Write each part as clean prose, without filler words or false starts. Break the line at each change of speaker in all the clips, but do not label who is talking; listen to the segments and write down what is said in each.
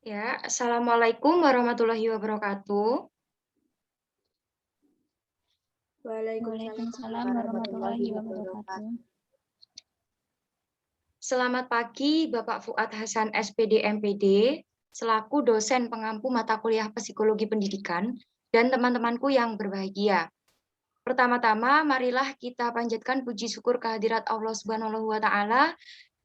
Ya, Assalamualaikum warahmatullahi wabarakatuh.
Waalaikumsalam
Waalaikumsalam
warahmatullahi
warahmatullahi
wabarakatuh.
wabarakatuh.
Selamat pagi, Bapak Fuad Hasan SPD MPD, selaku dosen pengampu mata kuliah Psikologi Pendidikan, dan teman-temanku yang berbahagia. Pertama-tama, marilah kita panjatkan puji syukur kehadirat Allah Subhanahu wa Ta'ala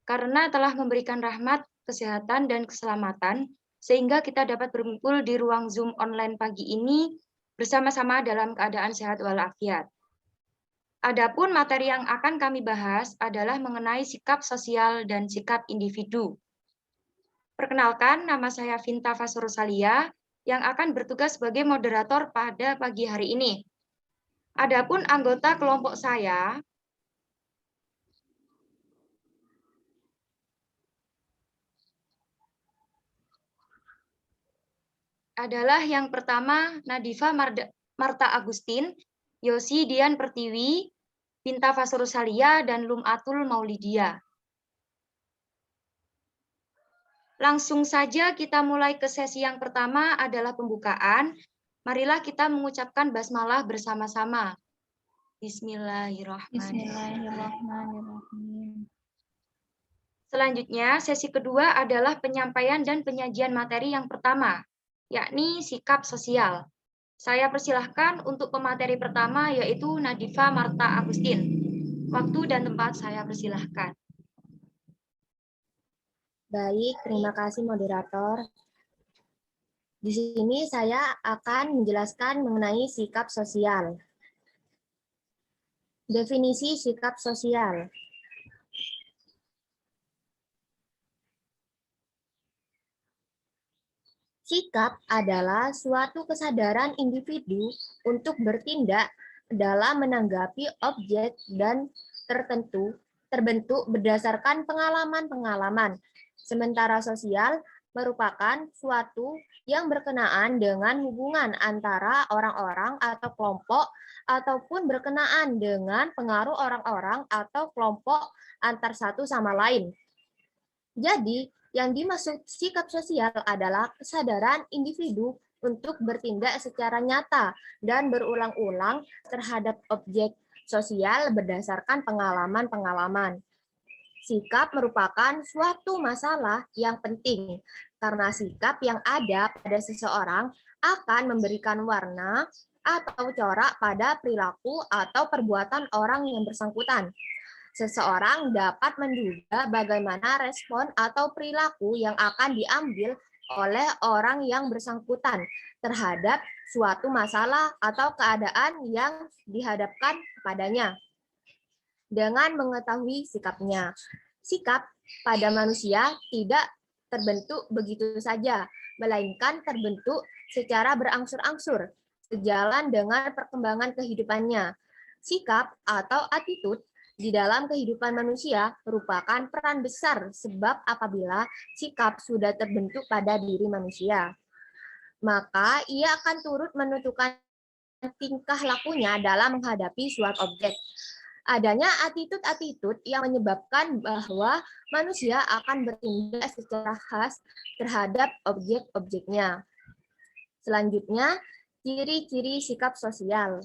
karena telah memberikan rahmat, kesehatan, dan keselamatan, sehingga kita dapat berkumpul di ruang Zoom online pagi ini bersama-sama dalam keadaan sehat walafiat. Adapun materi yang akan kami bahas adalah mengenai sikap sosial dan sikap individu. Perkenalkan, nama saya Vinta Fasrosalia yang akan bertugas sebagai moderator pada pagi hari ini. Adapun anggota kelompok saya adalah yang pertama Nadifa Marta Agustin, Yosi Dian Pertiwi, Vinta Fasrosalia, dan Lumatul Maulidia. Langsung saja kita mulai ke sesi yang pertama adalah pembukaan. Marilah kita mengucapkan basmalah bersama-sama. Bismillahirrahmanirrahim.
Bismillahirrahmanirrahim.
Selanjutnya, sesi kedua adalah penyampaian dan penyajian materi yang pertama, yakni sikap sosial. Saya persilahkan untuk pemateri pertama, yaitu Nadifa Marta Agustin. Waktu dan tempat saya persilahkan.
Baik, terima kasih moderator. Di sini saya akan menjelaskan mengenai sikap sosial. Definisi sikap sosial. Sikap adalah suatu kesadaran individu untuk bertindak dalam menanggapi objek dan terbentuk berdasarkan pengalaman-pengalaman. Sementara sosial merupakan suatu yang berkenaan dengan hubungan antara orang-orang atau kelompok ataupun berkenaan dengan pengaruh orang-orang atau kelompok antar satu sama lain. Jadi, yang dimaksud sikap sosial adalah kesadaran individu untuk bertindak secara nyata dan berulang-ulang terhadap objek sosial berdasarkan pengalaman-pengalaman. Sikap merupakan suatu masalah yang penting karena sikap yang ada pada seseorang akan memberikan warna atau corak pada perilaku atau perbuatan orang yang bersangkutan. Seseorang dapat menduga bagaimana respon atau perilaku yang akan diambil oleh orang yang bersangkutan terhadap suatu masalah atau keadaan yang dihadapkan kepadanya. Dengan mengetahui sikapnya, sikap pada manusia tidak terbentuk begitu saja, melainkan terbentuk secara berangsur-angsur, sejalan dengan perkembangan kehidupannya. Sikap atau attitude di dalam kehidupan manusia merupakan peran besar sebab apabila sikap sudah terbentuk pada diri manusia, maka ia akan turut menentukan tingkah lakunya dalam menghadapi suatu objek. Adanya attitude yang menyebabkan bahwa manusia akan bertindak secara khas terhadap objek-objeknya. Selanjutnya, ciri-ciri sikap sosial.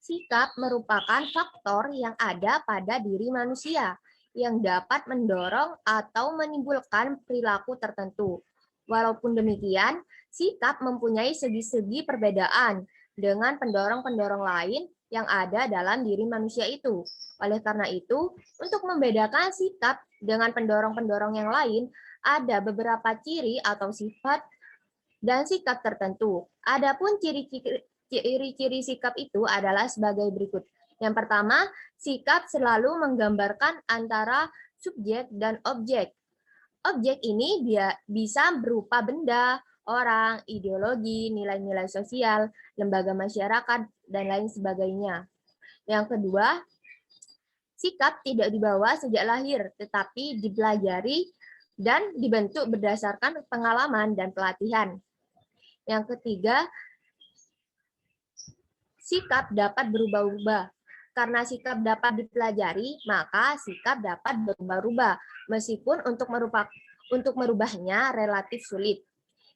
Sikap merupakan faktor yang ada pada diri manusia yang dapat mendorong atau menimbulkan perilaku tertentu. Walaupun demikian, sikap mempunyai segi-segi perbedaan dengan pendorong-pendorong lain yang ada dalam diri manusia itu. Oleh karena itu, untuk membedakan sikap dengan pendorong-pendorong yang lain, ada beberapa ciri atau sifat dan sikap tertentu. Adapun ciri-ciri sikap itu adalah sebagai berikut. Yang pertama, sikap selalu menggambarkan antara subjek dan objek. Objek ini dia bisa berupa benda, orang, ideologi, nilai-nilai sosial, lembaga masyarakat, dan lain sebagainya. Yang kedua, sikap tidak dibawa sejak lahir, tetapi dipelajari dan dibentuk berdasarkan pengalaman dan pelatihan. Yang ketiga, sikap dapat berubah-ubah. Karena sikap dapat dipelajari, maka sikap dapat berubah-ubah, meskipun untuk merubahnya relatif sulit.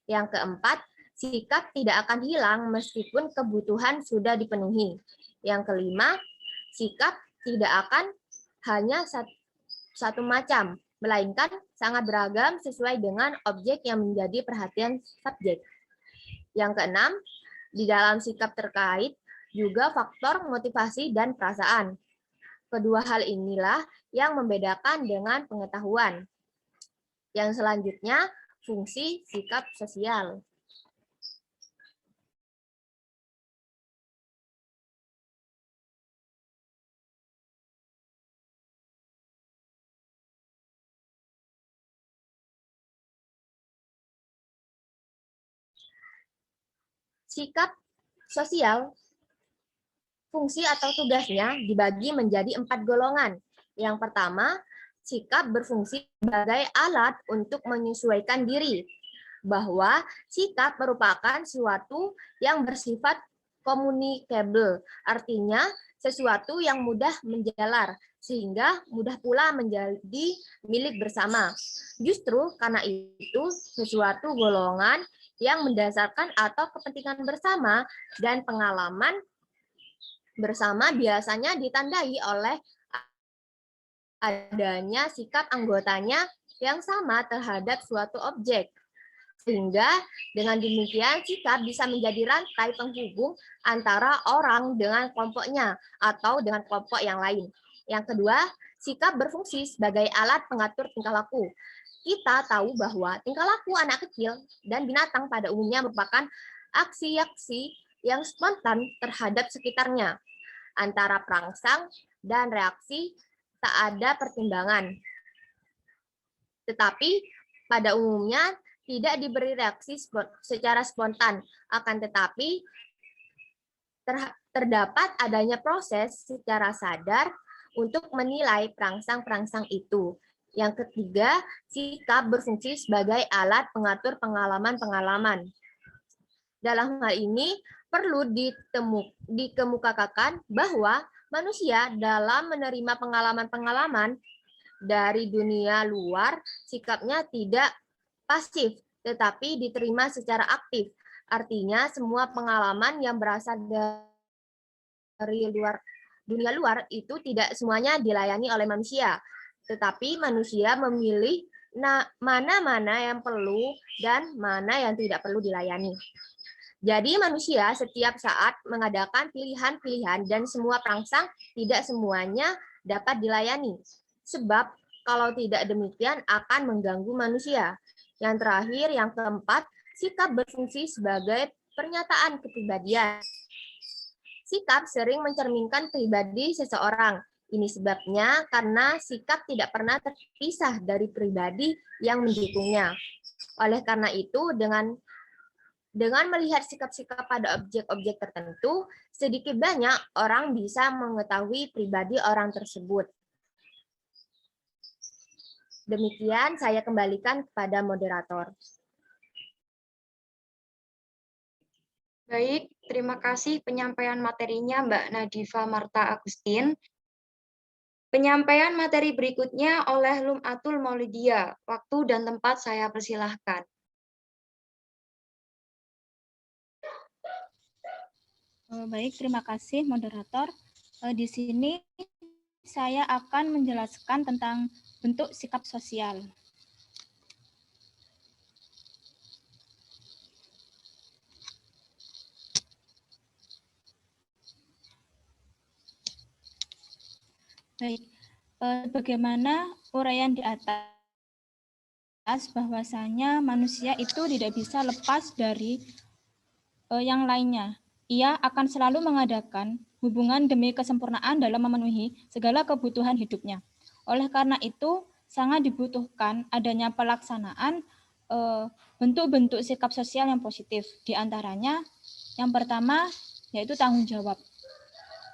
Yang keempat, sikap tidak akan hilang meskipun kebutuhan sudah dipenuhi. Yang kelima, sikap tidak akan hanya satu macam, melainkan sangat beragam sesuai dengan objek yang menjadi perhatian subjek. Yang keenam, di dalam sikap terkait juga faktor motivasi dan perasaan. Kedua hal inilah yang membedakan dengan pengetahuan. Yang selanjutnya, fungsi sikap sosial. Sikap sosial, fungsi atau tugasnya dibagi menjadi 4 golongan. Yang pertama, sikap berfungsi sebagai alat untuk menyesuaikan diri, bahwa sikap merupakan sesuatu yang bersifat communicable, artinya sesuatu yang mudah menjalar, sehingga mudah pula menjadi milik bersama. Justru karena itu, sesuatu golongan yang mendasarkan atau kepentingan bersama dan pengalaman bersama biasanya ditandai oleh adanya sikap anggotanya yang sama terhadap suatu objek. Sehingga dengan demikian sikap bisa menjadi rantai penghubung antara orang dengan kelompoknya atau dengan kelompok yang lain. Yang kedua, sikap berfungsi sebagai alat pengatur tingkah laku. Kita tahu bahwa tingkah laku anak kecil dan binatang pada umumnya merupakan aksi-aksi yang spontan terhadap sekitarnya. Antara perangsang dan reaksi tak ada pertimbangan. Tetapi pada umumnya tidak diberi reaksi secara spontan, akan tetapi terdapat adanya proses secara sadar untuk menilai perangsang-perangsang itu. Yang ketiga, sikap berfungsi sebagai alat pengatur pengalaman-pengalaman. Dalam hal ini, perlu dikemukakan bahwa manusia dalam menerima pengalaman-pengalaman dari dunia luar, sikapnya tidak pasif, tetapi diterima secara aktif. Artinya, semua pengalaman yang berasal dari dunia luar itu tidak semuanya dilayani oleh manusia, tetapi manusia memilih mana-mana yang perlu dan mana yang tidak perlu dilayani. Jadi manusia setiap saat mengadakan pilihan-pilihan dan semua perangsang tidak semuanya dapat dilayani. Sebab kalau tidak demikian akan mengganggu manusia. Yang terakhir, yang keempat, sikap berfungsi sebagai pernyataan kepribadian. Sikap sering mencerminkan pribadi seseorang. Ini sebabnya karena sikap tidak pernah terpisah dari pribadi yang mendukungnya. Oleh karena itu, dengan melihat sikap-sikap pada objek-objek tertentu, sedikit banyak orang bisa mengetahui pribadi orang tersebut. Demikian saya kembalikan kepada moderator.
Baik, terima kasih penyampaian materinya Mbak Nadifa Marta Agustin. Penyampaian materi berikutnya oleh Lumatul Maulidia. Waktu dan tempat saya persilahkan.
Baik, terima kasih moderator. Di sini saya akan menjelaskan tentang bentuk sikap sosial. Baik, bagaimana uraian di atas bahwasanya manusia itu tidak bisa lepas dari yang lainnya. Ia akan selalu mengadakan hubungan demi kesempurnaan dalam memenuhi segala kebutuhan hidupnya. Oleh karena itu, sangat dibutuhkan adanya pelaksanaan bentuk-bentuk sikap sosial yang positif. Di antaranya, yang pertama yaitu tanggung jawab.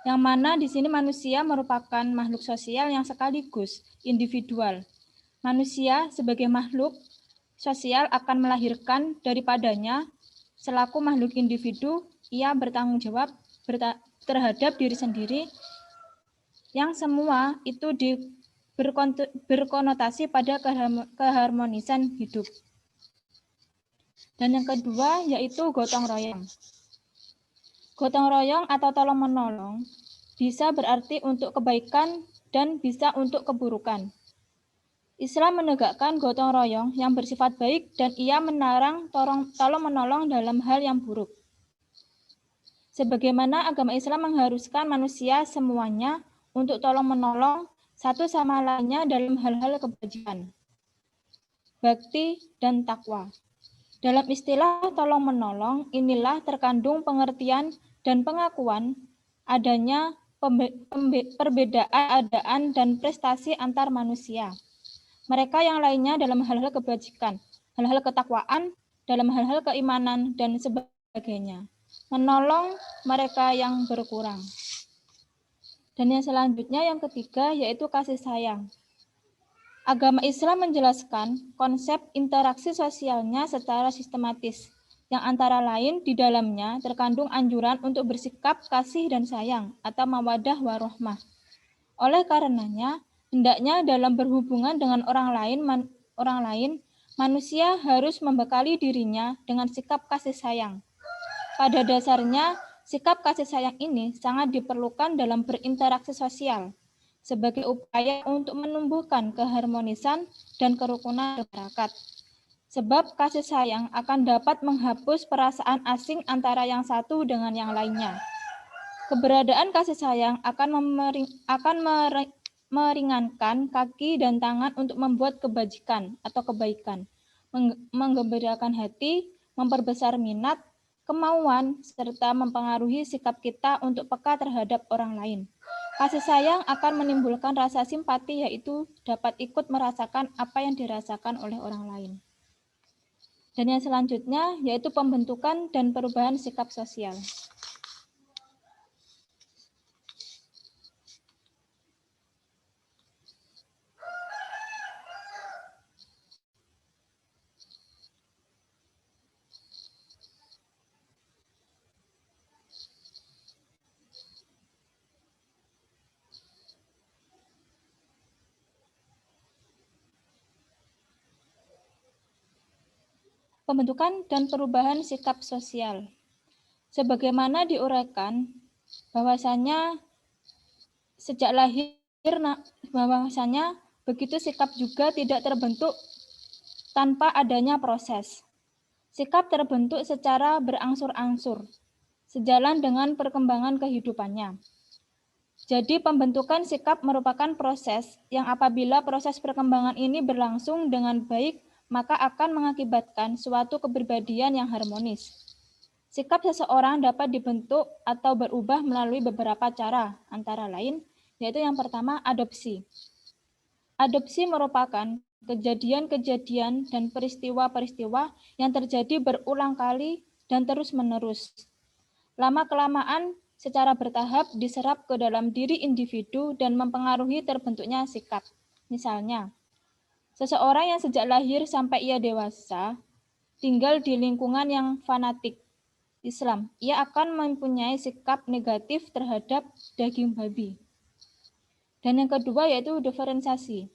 Yang mana di sini manusia merupakan makhluk sosial yang sekaligus individual. Manusia sebagai makhluk sosial akan melahirkan daripadanya selaku makhluk individu, ia bertanggung jawab terhadap diri sendiri yang semua itu berkonotasi pada keharmonisan hidup. Dan yang kedua yaitu gotong royong. Gotong royong atau tolong menolong bisa berarti untuk kebaikan dan bisa untuk keburukan. Islam menegakkan gotong royong yang bersifat baik dan ia melarang tolong menolong dalam hal yang buruk. Sebagaimana agama Islam mengharuskan manusia semuanya untuk tolong menolong satu sama lainnya dalam hal-hal kebajikan, bakti, dan takwa. Dalam istilah tolong menolong, inilah terkandung pengertian dan pengakuan adanya perbedaan keadaan dan prestasi antar manusia. Mereka yang lainnya dalam hal-hal kebajikan, hal-hal ketakwaan, dalam hal-hal keimanan, dan sebagainya. Menolong mereka yang berkurang. Dan yang selanjutnya, yang ketiga, yaitu kasih sayang. Agama Islam menjelaskan konsep interaksi sosialnya secara sistematis, yang antara lain di dalamnya terkandung anjuran untuk bersikap kasih dan sayang atau mawaddah warahmah. Oleh karenanya, hendaknya dalam berhubungan dengan orang lain, manusia harus membekali dirinya dengan sikap kasih sayang. Pada dasarnya, sikap kasih sayang ini sangat diperlukan dalam berinteraksi sosial sebagai upaya untuk menumbuhkan keharmonisan dan kerukunan masyarakat. Sebab kasih sayang akan dapat menghapus perasaan asing antara yang satu dengan yang lainnya. Keberadaan kasih sayang akan meringankan kaki dan tangan untuk membuat kebajikan atau kebaikan, menggembirakan hati, memperbesar minat, kemauan, serta mempengaruhi sikap kita untuk peka terhadap orang lain. Kasih sayang akan menimbulkan rasa simpati, yaitu dapat ikut merasakan apa yang dirasakan oleh orang lain. Dan yang selanjutnya yaitu pembentukan dan perubahan sikap sosial. Pembentukan dan perubahan sikap sosial. Sebagaimana diuraikan bahwasanya sejak lahir bahwasanya begitu sikap juga tidak terbentuk tanpa adanya proses. Sikap terbentuk secara berangsur-angsur, sejalan dengan perkembangan kehidupannya. Jadi pembentukan sikap merupakan proses yang apabila proses perkembangan ini berlangsung dengan baik, maka akan mengakibatkan suatu kepribadian yang harmonis. Sikap seseorang dapat dibentuk atau berubah melalui beberapa cara, antara lain, yaitu yang pertama, adopsi. Adopsi merupakan kejadian-kejadian dan peristiwa-peristiwa yang terjadi berulang kali dan terus-menerus. Lama-kelamaan, secara bertahap diserap ke dalam diri individu dan mempengaruhi terbentuknya sikap. Misalnya, seseorang yang sejak lahir sampai ia dewasa tinggal di lingkungan yang fanatik Islam, ia akan mempunyai sikap negatif terhadap daging babi. Dan yang kedua yaitu diferensiasi.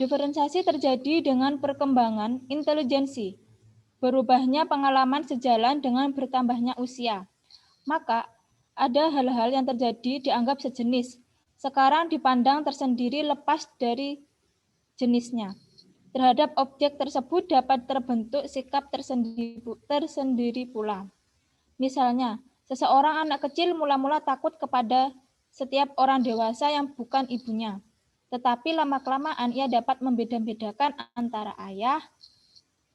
Diferensiasi terjadi dengan perkembangan intelijensi, berubahnya pengalaman sejalan dengan bertambahnya usia. Maka ada hal-hal yang terjadi dianggap sejenis, sekarang dipandang tersendiri lepas dari jenisnya. Terhadap objek tersebut dapat terbentuk sikap tersendiri pula. Misalnya, seseorang anak kecil mula-mula takut kepada setiap orang dewasa yang bukan ibunya. Tetapi lama-kelamaan ia dapat membeda-bedakan antara ayah,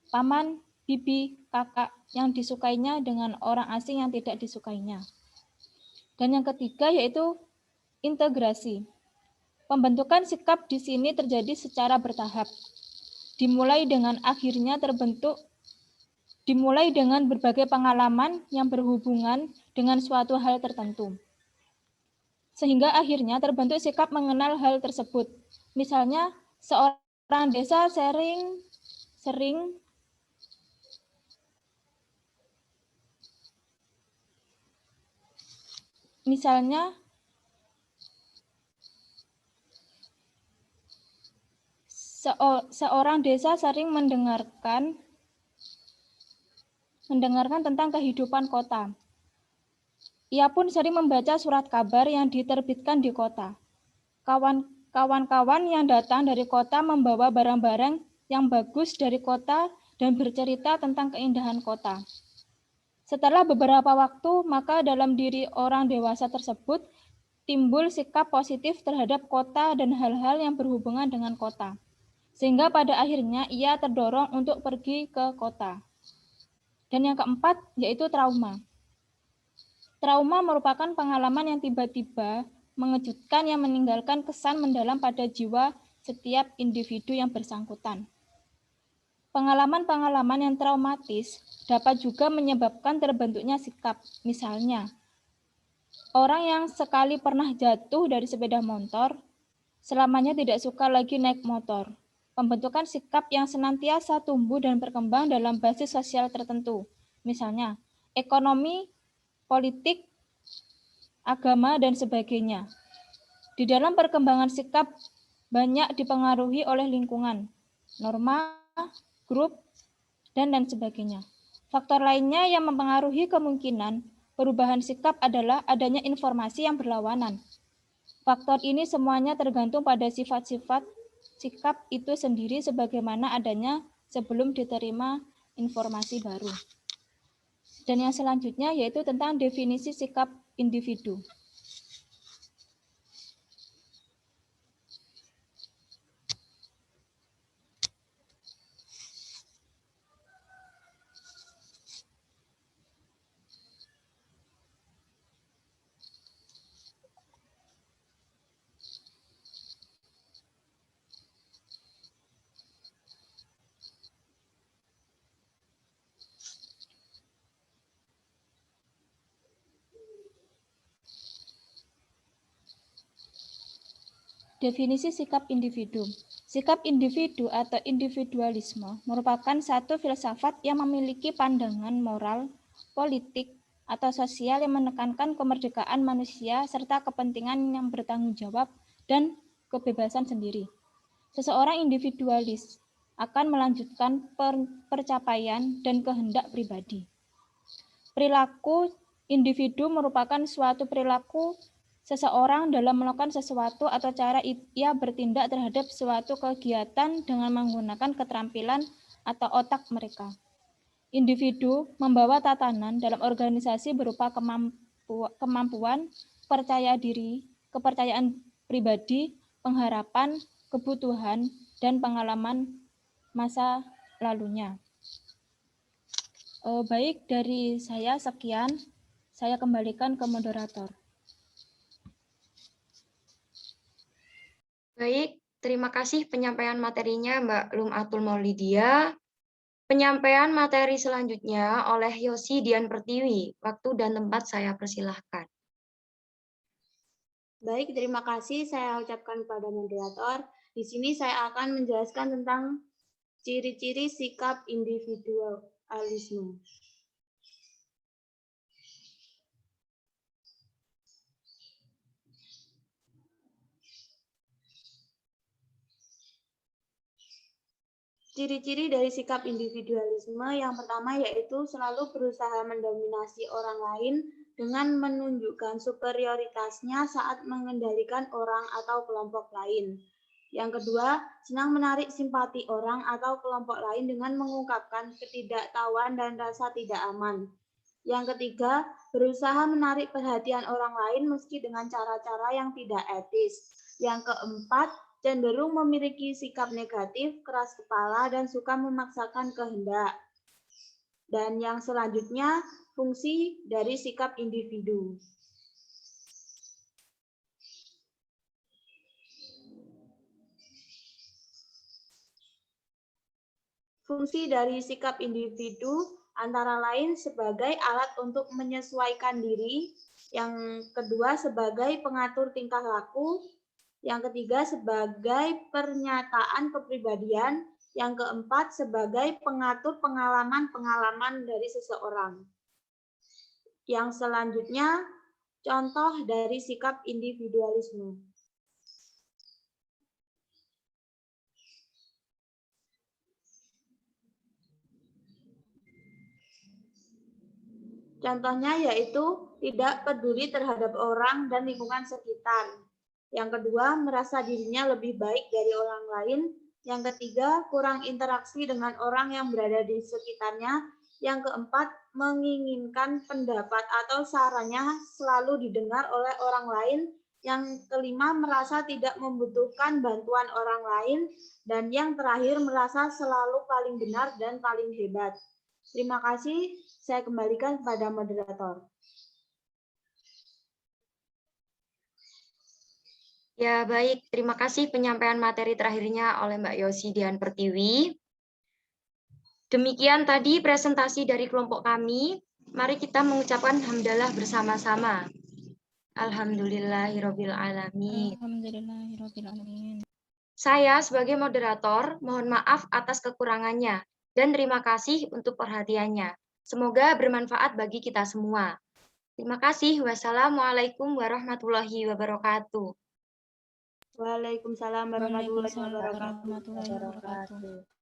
paman, bibi, kakak yang disukainya dengan orang asing yang tidak disukainya. Dan yang ketiga yaitu integrasi. Pembentukan sikap di sini terjadi secara bertahap. Dimulai dengan berbagai pengalaman yang berhubungan dengan suatu hal tertentu. Sehingga akhirnya terbentuk sikap mengenal hal tersebut. Misalnya, seorang desa sering seorang desa sering mendengarkan tentang kehidupan kota. Ia pun sering membaca surat kabar yang diterbitkan di kota. Kawan-kawan yang datang dari kota membawa barang-barang yang bagus dari kota dan bercerita tentang keindahan kota. Setelah beberapa waktu, maka dalam diri orang dewasa tersebut timbul sikap positif terhadap kota dan hal-hal yang berhubungan dengan kota. Sehingga pada akhirnya ia terdorong untuk pergi ke kota. Dan yang keempat, yaitu trauma. Trauma merupakan pengalaman yang tiba-tiba mengejutkan yang meninggalkan kesan mendalam pada jiwa setiap individu yang bersangkutan. Pengalaman-pengalaman yang traumatis dapat juga menyebabkan terbentuknya sikap. Misalnya, orang yang sekali pernah jatuh dari sepeda motor, selamanya tidak suka lagi naik motor. Pembentukan sikap yang senantiasa tumbuh dan berkembang dalam basis sosial tertentu. Misalnya, ekonomi, politik, agama, dan sebagainya. Di dalam perkembangan sikap banyak dipengaruhi oleh lingkungan, norma, grup, dan sebagainya. Faktor lainnya yang mempengaruhi kemungkinan perubahan sikap adalah adanya informasi yang berlawanan. Faktor ini semuanya tergantung pada sifat-sifat sikap itu sendiri sebagaimana adanya sebelum diterima informasi baru. Dan yang selanjutnya yaitu tentang definisi sikap individu. Definisi sikap individu. Sikap individu atau individualisme merupakan satu filsafat yang memiliki pandangan moral, politik, atau sosial yang menekankan kemerdekaan manusia serta kepentingan yang bertanggung jawab dan kebebasan sendiri. Seseorang individualis akan melanjutkan percapaian dan kehendak pribadi. Perilaku individu merupakan suatu perilaku seseorang dalam melakukan sesuatu atau cara ia bertindak terhadap suatu kegiatan dengan menggunakan keterampilan atau otak mereka. Individu membawa tatanan dalam organisasi berupa kemampuan, percaya diri, kepercayaan pribadi, pengharapan, kebutuhan, dan pengalaman masa lalunya. Baik, dari saya sekian. Saya kembalikan ke moderator.
Baik, terima kasih penyampaian materinya Mbak Lumatul Maulidia. Penyampaian materi selanjutnya oleh Yosi Dian Pertiwi. Waktu dan tempat saya persilahkan.
Baik, terima kasih saya ucapkan pada moderator. Di sini saya akan menjelaskan tentang ciri-ciri sikap individualisme. Ciri-ciri dari sikap individualisme yang pertama yaitu selalu berusaha mendominasi orang lain dengan menunjukkan superioritasnya saat mengendalikan orang atau kelompok lain. Yang kedua, senang menarik simpati orang atau kelompok lain dengan mengungkapkan ketidaktahuan dan rasa tidak aman. Yang ketiga, berusaha menarik perhatian orang lain meski dengan cara-cara yang tidak etis. Yang keempat, cenderung memiliki sikap negatif, keras kepala, dan suka memaksakan kehendak. Dan yang selanjutnya, fungsi dari sikap individu. Fungsi dari sikap individu antara lain sebagai alat untuk menyesuaikan diri, yang kedua sebagai pengatur tingkah laku, yang ketiga sebagai pernyataan kepribadian, yang keempat sebagai pengatur pengalaman-pengalaman dari seseorang. Yang selanjutnya, contoh dari sikap individualisme. Contohnya yaitu tidak peduli terhadap orang dan lingkungan sekitar. Yang kedua, merasa dirinya lebih baik dari orang lain. Yang ketiga, kurang interaksi dengan orang yang berada di sekitarnya. Yang keempat, menginginkan pendapat atau sarannya selalu didengar oleh orang lain. Yang kelima, merasa tidak membutuhkan bantuan orang lain. Dan yang terakhir, merasa selalu paling benar dan paling hebat. Terima kasih. Saya kembalikan kepada moderator.
Ya, baik. Terima kasih penyampaian materi terakhirnya oleh Mbak Yosi Dian Pertiwi. Demikian tadi presentasi dari kelompok kami. Mari kita mengucapkan hamdalah bersama-sama. Alhamdulillahirabbil alamin.
Alhamdulillahirabbil alamin.
Saya sebagai moderator mohon maaf atas kekurangannya dan terima kasih untuk perhatiannya. Semoga bermanfaat bagi kita semua. Terima kasih. Wassalamualaikum warahmatullahi wabarakatuh.
Waalaikumsalam warahmatullahi
Waalaikumsalam
wabarakatuh.
warahmatullahi wabarakatuh.